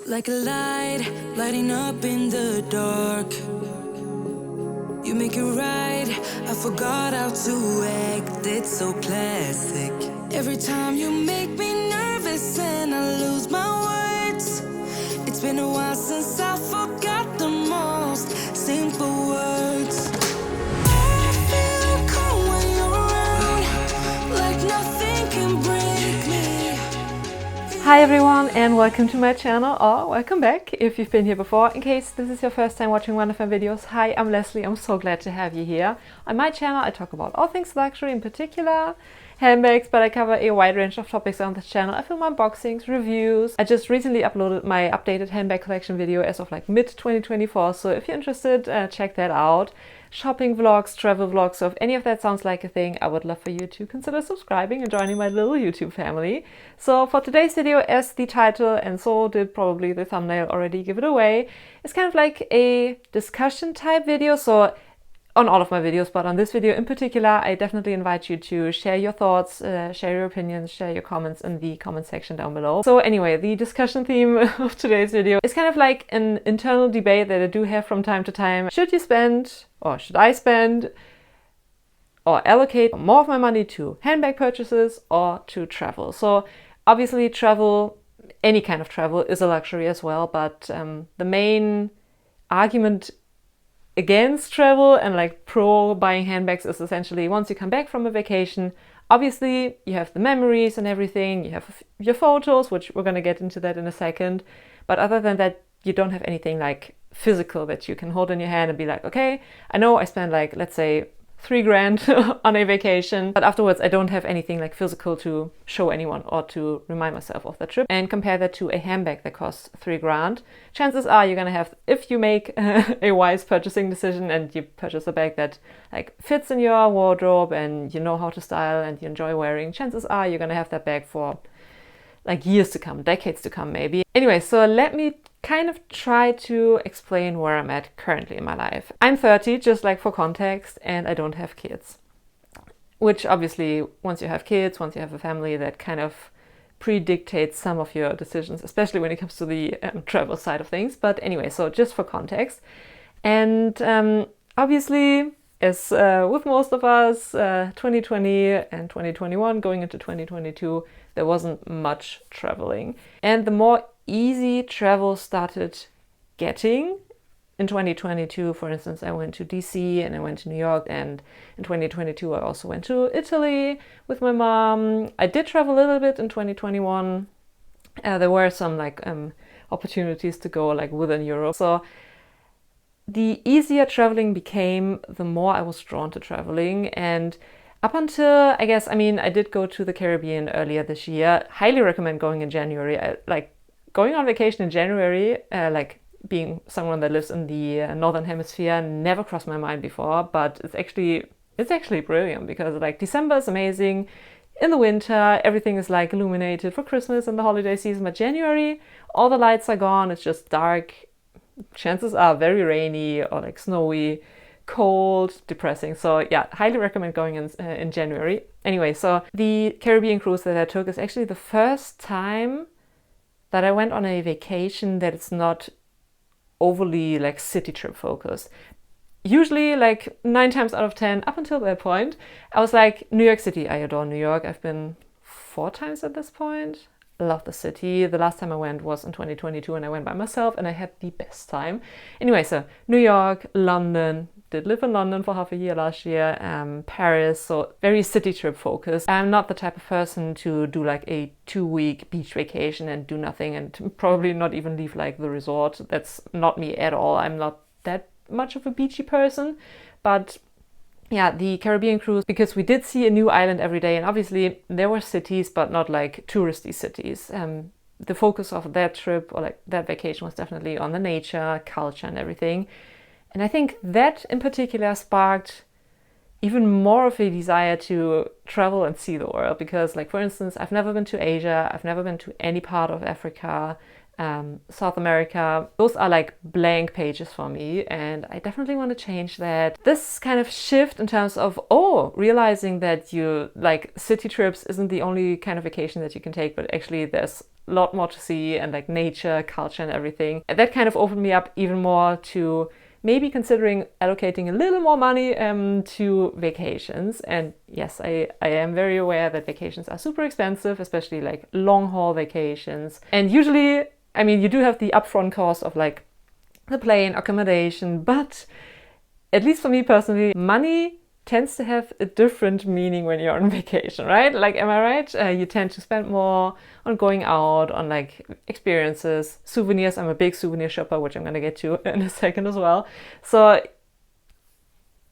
Like a light, lighting up in the dark. You make it right, I forgot how to act. It's so classic. Every time you make me nervous and I lose my words. It's been a while since I forgot the most simple words. I feel calm when you're around, like nothing can break me. Hi everyone and welcome to my channel, or welcome back if you've been here before. In case this is your first time watching one of my videos, hi, I'm Leslie. I'm so glad to have you here. On my channel I talk about all things luxury, in particular handbags, but I cover a wide range of topics on this channel. I film unboxings, reviews. I just recently uploaded my updated handbag collection video as of like mid-2024, so if you're interested, check that out. Shopping vlogs, travel vlogs, so if any of that sounds like a thing, I would love for you to consider subscribing and joining my little YouTube family. So for today's video, as the title and so did probably the thumbnail already give it away, it's kind of like a discussion type video. So on all of my videos, but on this video in particular, I definitely invite you to share your thoughts, share your opinions, share your comments in the comment section down below. So anyway, the discussion theme of today's video is kind of like an internal debate that I do have from time to time. Should you spend, or should I spend, or allocate more of my money to handbag purchases or to travel? So obviously travel, any kind of travel, is a luxury as well, but the main argument against travel and like pro buying handbags is essentially once you come back from a vacation, obviously you have the memories and everything, you have your photos, which we're going to get into that in a second, but other than that you don't have anything like physical that you can hold in your hand and be like, okay, I know I spent like, let's say, 3 grand on a vacation, but afterwards I don't have anything like physical to show anyone or to remind myself of the trip. And compare that to a handbag that costs 3 grand. Chances are you're gonna have, if you make a wise purchasing decision and you purchase a bag that like fits in your wardrobe and you know how to style and you enjoy wearing, chances are you're gonna have that bag for like years to come, decades to come maybe. Anyway, so let me kind of try to explain where I'm at currently in my life. I'm 30, just like for context, and I don't have kids. Which obviously, once you have kids, once you have a family, that kind of predictates some of your decisions, especially when it comes to the travel side of things. But anyway, so just for context. And obviously, as with most of us, 2020 and 2021, going into 2022, there wasn't much traveling. And the more easy travel started getting in 2022, for instance, I went to DC and I went to New York, and in 2022 I also went to Italy with my mom. I did travel a little bit in 2021. There were some like opportunities to go like within Europe. So the easier traveling became, the more I was drawn to traveling. And up until, I guess, I mean, I did go to the Caribbean earlier this year. Highly recommend going in January. Going on vacation in January, like being someone that lives in the Northern Hemisphere, never crossed my mind before, but it's actually brilliant because like December is amazing. In the winter, everything is like illuminated for Christmas and the holiday season, but January, all the lights are gone, it's just dark. Chances are very rainy or like snowy, cold, depressing. So yeah, highly recommend going in January. Anyway, so the Caribbean cruise that I took is actually the first time that I went on a vacation that it's not overly like city trip focused. Usually like 9 times out of 10, up until that point, I was like, New York City, I adore New York. I've been 4 times at this point. I love the city. The last time I went was in 2022 and I went by myself and I had the best time. Anyway, so New York, London, did live in London for half a year last year, Paris, so very city trip focused. I'm not the type of person to do like a 2-week beach vacation and do nothing and probably not even leave like the resort. That's not me at all. I'm not that much of a beachy person, but yeah, the Caribbean cruise, because we did see a new island every day, and obviously there were cities, but not like touristy cities. The focus of that trip or like that vacation was definitely on the nature, culture and everything. And I think that in particular sparked even more of a desire to travel and see the world, because like, for instance, I've never been to Asia, I've never been to any part of Africa, South America. Those are like blank pages for me, and I definitely want to change that. This kind of shift in terms of, realizing that you like city trips isn't the only kind of vacation that you can take, but actually there's lot more to see, and like nature, culture and everything. And that kind of opened me up even more to maybe considering allocating a little more money to vacations. And yes, I am very aware that vacations are super expensive, especially like long haul vacations. And usually, I mean, you do have the upfront cost of like the plane, accommodation, but at least for me personally, money tends to have a different meaning when you're on vacation, right? Like, am I right? You tend to spend more on going out, on like experiences, souvenirs. I'm a big souvenir shopper, which I'm going to get to in a second as well. So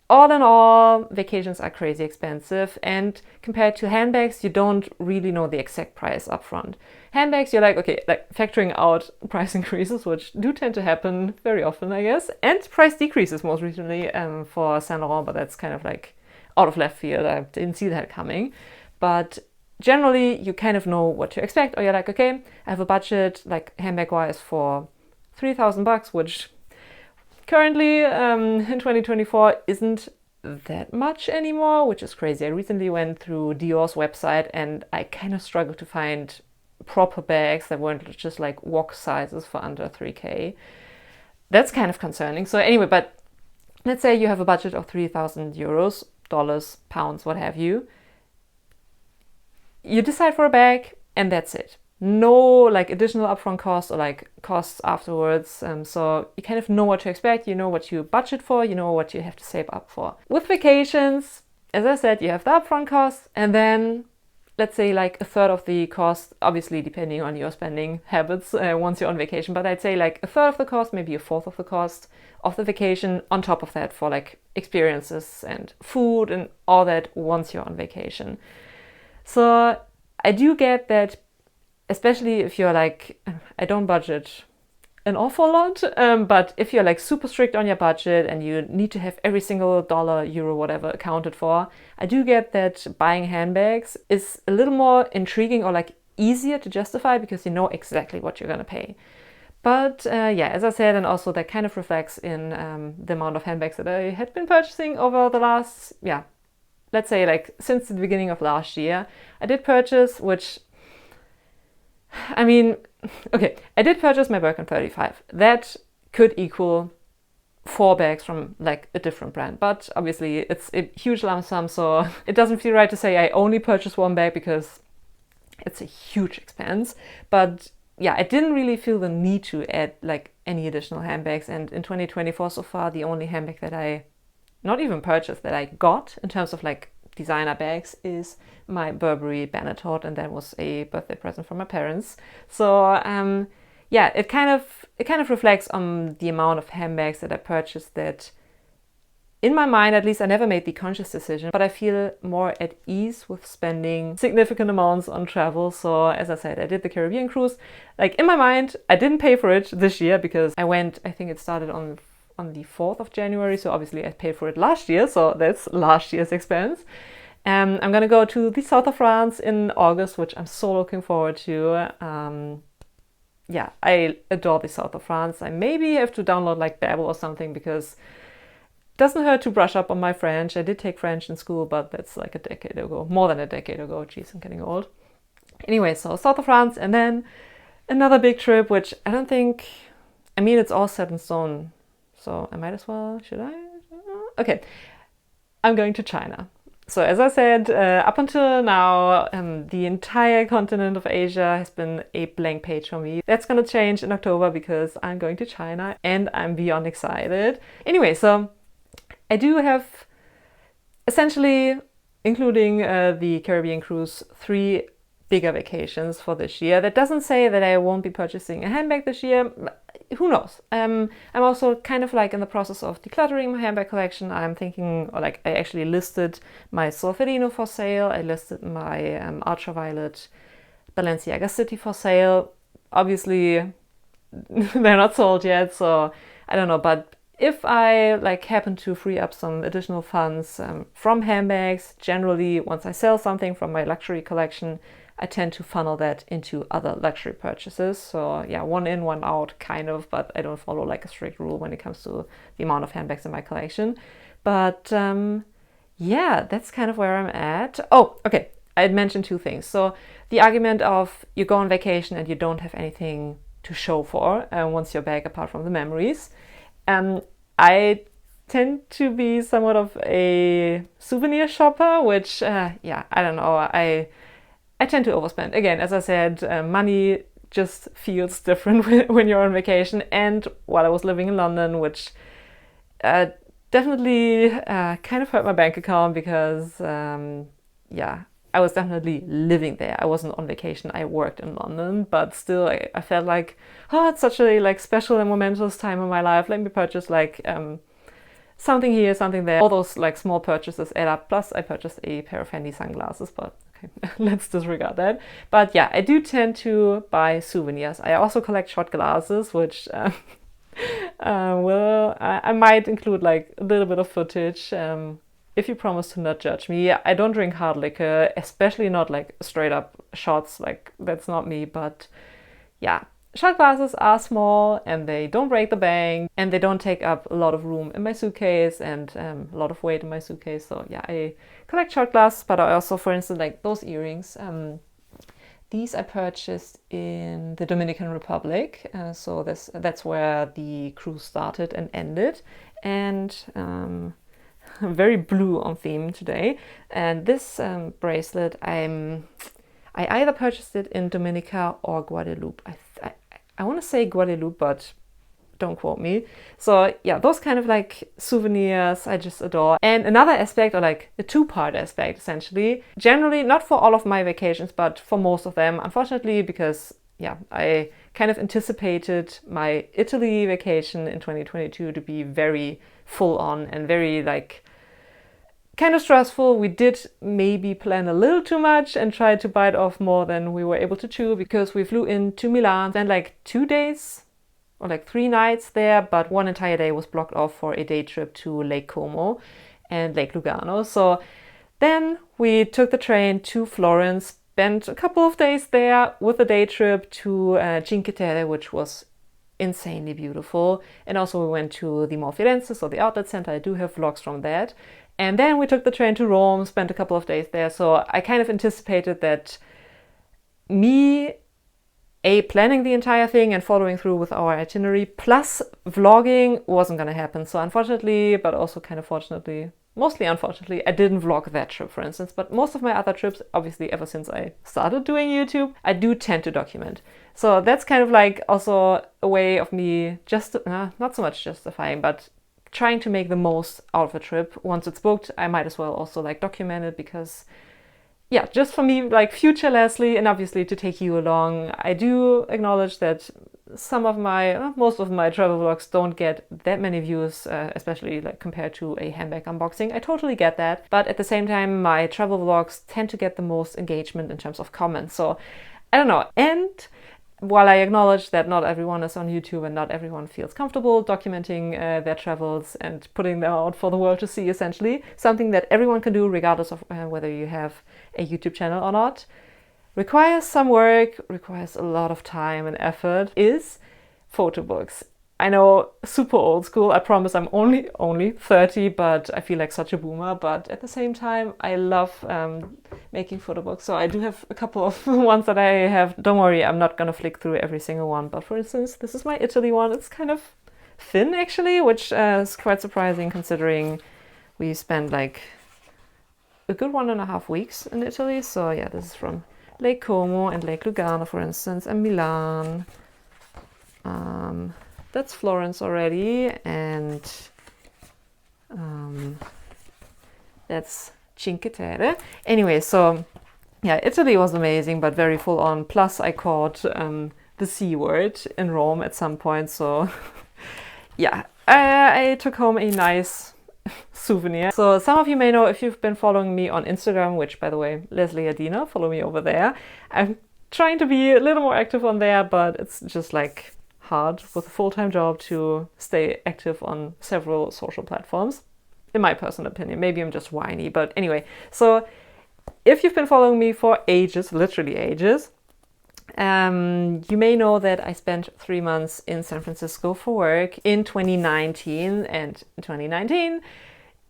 all in all, vacations are crazy expensive, and compared to handbags, you don't really know the exact price upfront. Handbags, you're like, okay, like factoring out price increases, which do tend to happen very often, I guess, and price decreases most recently for Saint Laurent, but that's kind of like out of left field. I didn't see that coming. But generally, you kind of know what to expect, or you're like, okay, I have a budget, like handbag-wise, for $3,000, which currently, in 2024, isn't that much anymore, which is crazy. I recently went through Dior's website and I kind of struggled to find proper bags that weren't just like walk sizes for under 3K. That's kind of concerning. So anyway, but let's say you have a budget of 3,000 euros, dollars, pounds, what have you. You decide for a bag and that's it. No like additional upfront costs or like costs afterwards. So you kind of know what to expect, you know what you budget for, you know what you have to save up for. With vacations, as I said, you have the upfront costs, and then let's say like a third of the cost, obviously depending on your spending habits once you're on vacation, but I'd say like a third of the cost, maybe a fourth of the cost of the vacation on top of that for like experiences and food and all that once you're on vacation. So I do get that, especially if you're like, I don't budget an awful lot, but if you're like super strict on your budget and you need to have every single dollar, euro, whatever accounted for, I do get that buying handbags is a little more intriguing or like easier to justify because you know exactly what you're gonna pay. But yeah, as I said, and also that kind of reflects in the amount of handbags that I had been purchasing over the last, let's say like since the beginning of last year. I did purchase, which, I mean, okay, I did purchase my Birkin 35. That could equal 4 bags from like a different brand, but obviously it's a huge lump sum, so it doesn't feel right to say I only purchased 1 bag because it's a huge expense. But yeah, I didn't really feel the need to add like any additional handbags, and in 2024 so far, the only handbag that I not even purchased, that I got in terms of like designer bags is my Burberry Bannetot, and that was a birthday present from my parents. So yeah, it kind of reflects on the amount of handbags that I purchased, that in my mind, at least, I never made the conscious decision, but I feel more at ease with spending significant amounts on travel. So as I said, I did the Caribbean cruise. Like in my mind, I didn't pay for it this year because I went, I think it started on the 4th of January. So obviously I paid for it last year. So that's last year's expense. I'm going to go to the south of France in August, which I'm so looking forward to. Yeah, I adore the south of France. I maybe have to download like Babel or something because it doesn't hurt to brush up on my French. I did take French in school, but that's like a decade ago, more than a decade ago. Jeez, I'm getting old. Anyway, so south of France, and then another big trip, which I don't think, I mean, it's all set in stone. So I might as well, should I? Okay, I'm going to China. So as I said, up until now, the entire continent of Asia has been a blank page for me. That's going to change in October because I'm going to China and I'm beyond excited. Anyway, so I do have essentially, including the Caribbean cruise, 3 bigger vacations for this year. That doesn't say that I won't be purchasing a handbag this year. Who knows? I'm also kind of like in the process of decluttering my handbag collection. I'm thinking, or like I actually listed my Solferino for sale. I listed my ultraviolet Balenciaga City for sale. Obviously, they're not sold yet, so I don't know. But if I like happen to free up some additional funds from handbags, generally once I sell something from my luxury collection, I tend to funnel that into other luxury purchases. So yeah, 1 in, 1 out kind of, but I don't follow like a strict rule when it comes to the amount of handbags in my collection. But yeah, that's kind of where I'm at. Oh, okay. I'd mentioned two things. So the argument of you go on vacation and you don't have anything to show for once you're back apart from the memories. I tend to be somewhat of a souvenir shopper, which, yeah, I don't know. I tend to overspend. Again, as I said, money just feels different when you're on vacation. And while I was living in London, which definitely kind of hurt my bank account because, yeah, I was definitely living there. I wasn't on vacation. I worked in London, but still, I felt like, oh, it's such a like special and momentous time in my life. Let me purchase like something here, something there. All those like small purchases add up. Plus, I purchased a pair of handy sunglasses, but okay, let's disregard that. But yeah, I do tend to buy souvenirs. I also collect shot glasses, which I might include like a little bit of footage. If you promise to not judge me. I don't drink hard liquor, especially not like straight up shots, like that's not me. But yeah, shot glasses are small and they don't break the bank and they don't take up a lot of room in my suitcase and a lot of weight in my suitcase. So yeah, I collect shot glasses, but I also, for instance, like those earrings. These I purchased in the Dominican Republic. So that's where the cruise started and ended. And very blue on theme today. And this bracelet, I either purchased it in Dominica or Guadeloupe. I want to say Guadeloupe, but don't quote me. So yeah, those kind of like souvenirs I just adore. And another aspect, or like a two-part aspect essentially, generally not for all of my vacations, but for most of them, unfortunately, because yeah, I kind of anticipated my Italy vacation in 2022 to be very full on and very like kind of stressful. We did maybe plan a little too much and tried to bite off more than we were able to chew, because we flew into Milan, then like 2 days or like 3 nights there, but one entire day was blocked off for a day trip to Lake Como and Lake Lugano. So then we took the train to Florence, spent a couple of days there with a day trip to Cinque Terre, which was insanely beautiful. And also we went to the Mall Firenze, so the outlet center. I do have vlogs from that. And then we took the train to Rome, spent a couple of days there. So I kind of anticipated that me, planning the entire thing and following through with our itinerary, plus vlogging wasn't going to happen. So unfortunately, but also kind of fortunately, mostly unfortunately, I didn't vlog that trip, for instance. But most of my other trips, obviously ever since I started doing YouTube, I do tend to document. So that's kind of like also a way of me just, not so much justifying, but trying to make the most out of a trip. Once it's booked, I might as well also like document it, because yeah, just for me, like future Lesley, and obviously to take you along. I do acknowledge that most of my travel vlogs don't get that many views, especially like compared to a handbag unboxing. I totally get that. But at the same time, my travel vlogs tend to get the most engagement in terms of comments. So I don't know. And while I acknowledge that not everyone is on YouTube and not everyone feels comfortable documenting their travels and putting them out for the world to see, essentially, something that everyone can do regardless of whether you have a YouTube channel or not, requires some work, requires a lot of time and effort, is photo books. I know, super old school. I promise I'm only 30, but I feel like such a boomer. But at the same time, I love making photo books. So I do have a couple of ones that I have. Don't worry, I'm not gonna flick through every single one. But for instance, this is my Italy one. It's kind of thin actually, which is quite surprising considering we spent like a good 1.5 weeks in Italy. So yeah, this is from Lake Como and Lake Lugano, for instance, and Milan. That's Florence already, and that's Cinque Terre. Anyway, so yeah, Italy was amazing, but very full on. Plus, I caught the C word in Rome at some point. So yeah, I took home a nice souvenir. So some of you may know, if you've been following me on Instagram, which by the way, Lesley Adina, follow me over there. I'm trying to be a little more active on there, but it's just like hard with a full-time job to stay active on several social platforms, in my personal opinion. Maybe I'm just whiny, but anyway. So if you've been following me for ages, literally ages, you may know that I spent 3 months in San Francisco for work in 2019, and in 2019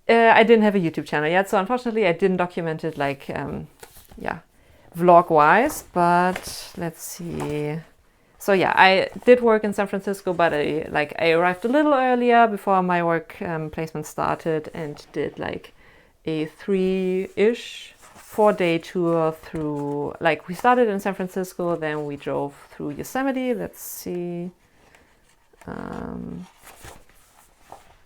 I didn't have a YouTube channel yet, so unfortunately I didn't document it like yeah, vlog-wise, but let's see. So yeah, I did work in San Francisco, but I arrived a little earlier before my work placement started and did like a 4-day tour through, like, we started in San Francisco, then we drove through Yosemite. Let's see.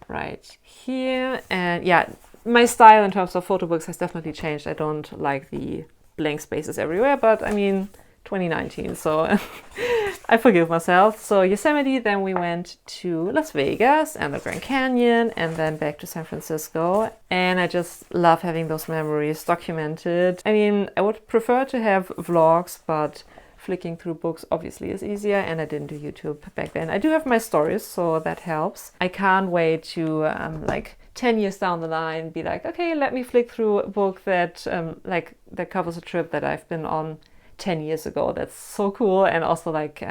Right here. And yeah, my style in terms of photo books has definitely changed. I don't like the blank spaces everywhere, but I mean, 2019, so I forgive myself. So Yosemite, then we went to Las Vegas and the Grand Canyon, and then back to San Francisco. And I just love having those memories documented. I mean, I would prefer to have vlogs, but flicking through books obviously is easier, and I didn't do YouTube back then. I do have my stories, so that helps. I can't wait to like 10 years down the line be like, okay, let me flick through a book that that covers a trip that I've been on 10 years ago. That's so cool. And also like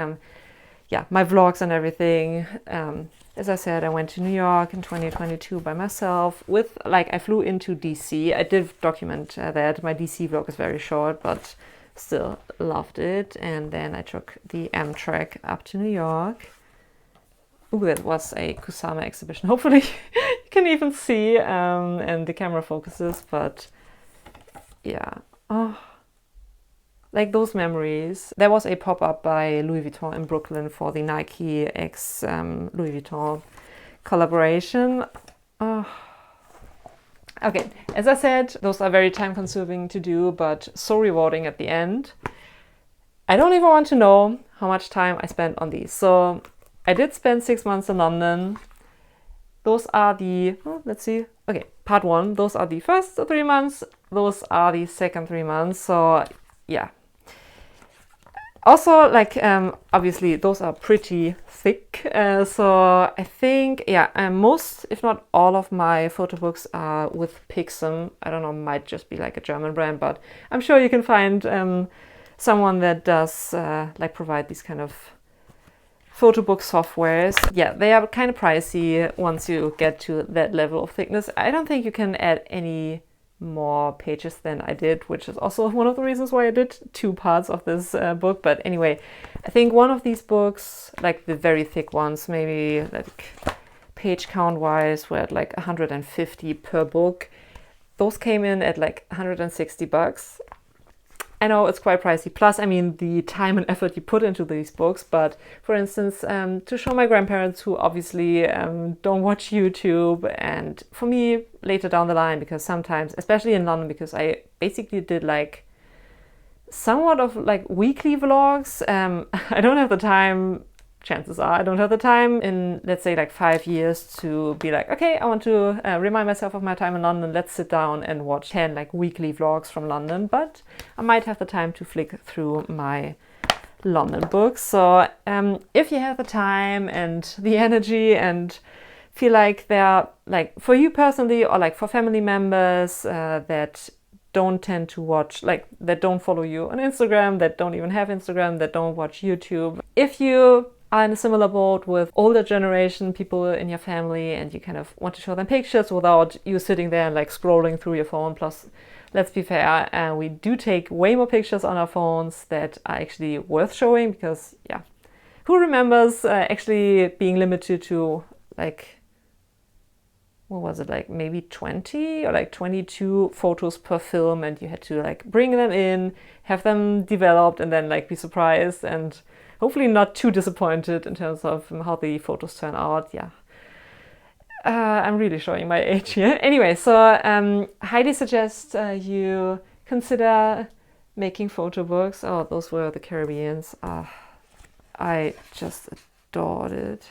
yeah, my vlogs and everything. As I said, I went to New York in 2022 by myself with, like, I flew into DC. I did document that. My DC vlog is very short, but still loved it. And then I took the Amtrak up to New York. Ooh, that was a Kusama exhibition. Hopefully you can even see and the camera focuses, but yeah. Oh, like those memories. There was a pop-up by Louis Vuitton in Brooklyn for the Nike x Louis Vuitton collaboration. Oh. Okay, as I said, those are very time-consuming to do, but so rewarding at the end. I don't even want to know how much time I spent on these. So I did spend 6 months in London. Those are the, let's see, okay, part 1. Those are the first 3 months. Those are the second 3 months. So yeah. Also, like, obviously those are pretty thick. So I think, yeah, most, if not all of my photo books are with Pixum. I don't know, might just be like a German brand, but I'm sure you can find someone that does like provide these kind of photo book softwares. Yeah, they are kind of pricey once you get to that level of thickness. I don't think you can add any more pages than I did, which is also one of the reasons why I did 2 parts of this book. But anyway, I think one of these books, like the very thick ones, maybe like page count wise, were at like 150 per book. Those came in at like $160. I know it's quite pricey. Plus, I mean, the time and effort you put into these books. But for instance, to show my grandparents who obviously don't watch YouTube, and for me later down the line, because sometimes, especially in London, because I basically did like somewhat of like weekly vlogs. I don't have the time. Chances are I don't have the time in, let's say, like 5 years to be like, okay, I want to remind myself of my time in London. Let's sit down and watch 10 like weekly vlogs from London. But I might have the time to flick through my London books. So if you have the time and the energy and feel like they're like for you personally, or like for family members that don't tend to watch, like that don't follow you on Instagram, that don't even have Instagram, that don't watch YouTube. If you are in a similar boat with older generation people in your family and you kind of want to show them pictures without you sitting there and like scrolling through your phone. Plus, let's be fair, we do take way more pictures on our phones that are actually worth showing, because yeah, who remembers actually being limited to like, what was it, like maybe 20 or like 22 photos per film, and you had to like bring them in, have them developed, and then like be surprised and hopefully not too disappointed in terms of how the photos turn out. Yeah, I'm really showing my age here. Anyway, so highly suggest you consider making photo books. Oh, those were the Caribbeans. I just adored it.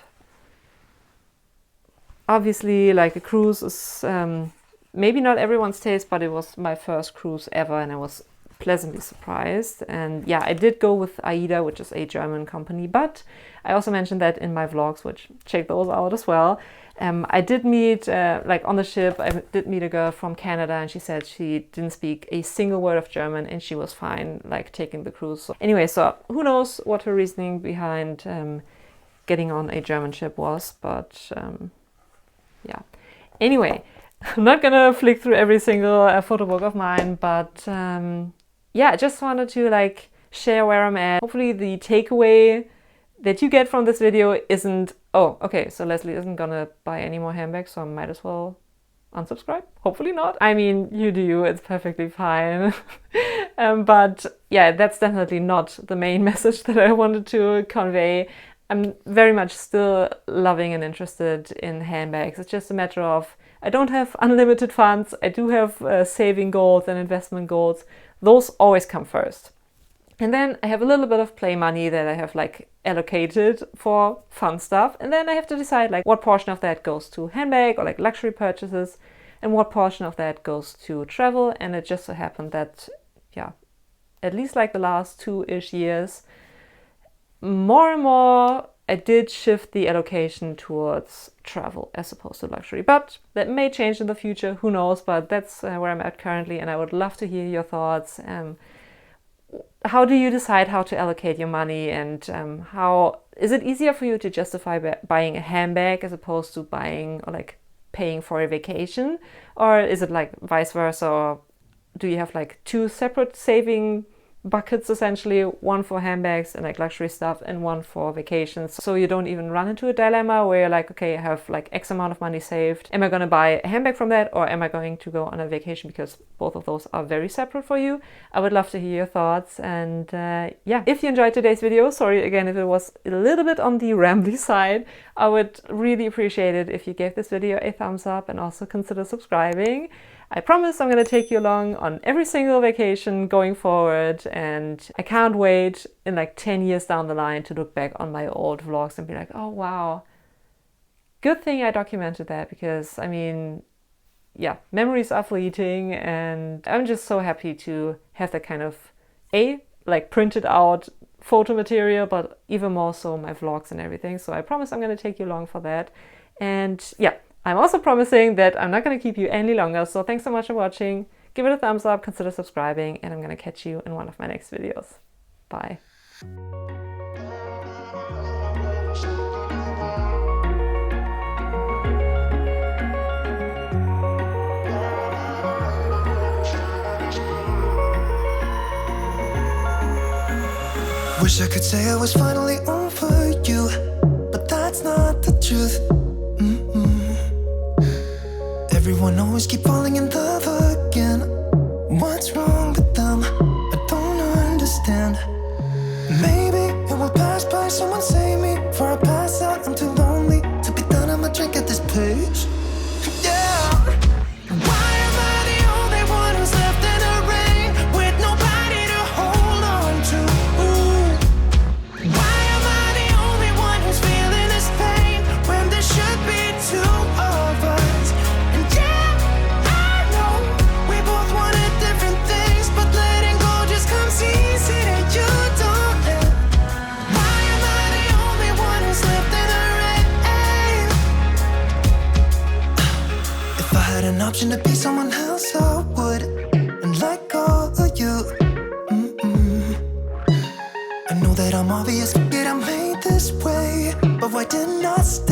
Obviously, like a cruise is maybe not everyone's taste, but it was my first cruise ever, and I was pleasantly surprised. And yeah, I did go with AIDA, which is a German company, but I also mentioned that in my vlogs, which check those out as well. I did meet, like on the ship, I did meet a girl from Canada, and she said she didn't speak a single word of German and she was fine like taking the cruise. So anyway, so who knows what her reasoning behind getting on a German ship was, but yeah. Anyway, I'm not gonna flick through every single photo book of mine, but yeah, I just wanted to like share where I'm at. Hopefully the takeaway that you get from this video isn't, oh, okay, so Lesley isn't gonna buy any more handbags, so I might as well unsubscribe. Hopefully not. I mean, you do you, it's perfectly fine. But yeah, that's definitely not the main message that I wanted to convey. I'm very much still loving and interested in handbags. It's just a matter of, I don't have unlimited funds. I do have saving goals and investment goals. Those always come first. And then I have a little bit of play money that I have like allocated for fun stuff. And then I have to decide like what portion of that goes to handbag or like luxury purchases and what portion of that goes to travel. And it just so happened that, yeah, at least like the last 2-ish years, more and more I did shift the allocation towards travel as opposed to luxury. But that may change in the future, who knows, but that's where I'm at currently. And I would love to hear your thoughts. How do you decide how to allocate your money, and how is it easier for you to justify buying a handbag as opposed to buying or like paying for a vacation, or is it like vice versa, or do you have like two separate saving buckets essentially, one for handbags and like luxury stuff and one for vacations, so you don't even run into a dilemma where you're like, okay, I have like X amount of money saved, am I going to buy a handbag from that, or am I going to go on a vacation, because both of those are very separate for you. I would love to hear your thoughts. And yeah, if you enjoyed today's video, sorry again if it was a little bit on the rambly side, I would really appreciate it if you gave this video a thumbs up and also consider subscribing. I promise I'm going to take you along on every single vacation going forward, and I can't wait in like 10 years down the line to look back on my old vlogs and be like, oh wow, good thing I documented that, because I mean, yeah, memories are fleeting, and I'm just so happy to have that kind of like printed out photo material, but even more so my vlogs and everything. So I promise I'm going to take you along for that. And yeah, I'm also promising that I'm not going to keep you any longer. So thanks so much for watching. Give it a thumbs up, consider subscribing, and I'm going to catch you in one of my next videos. Bye. Wish I could say I was finally over you, but that's not the truth. Everyone always keep falling in love again. What's wrong with them? I don't understand. Maybe it will pass by, someone save me. Before I pass out, I'm too lonely to be done. I'ma drink at this place. Yeah. Why am I the only one who's left in the rain with nobody to hold on to? Why am I the only one who's feeling this pain when there should be two of us? And yeah, I know we both wanted different things, but letting go just comes easy and you don't live. Why am I the only one who's left in the rain? If I had an option to be someone else, I would, and let go of you. I know that I'm obvious, yet I'm made this way, but why didn't I stay?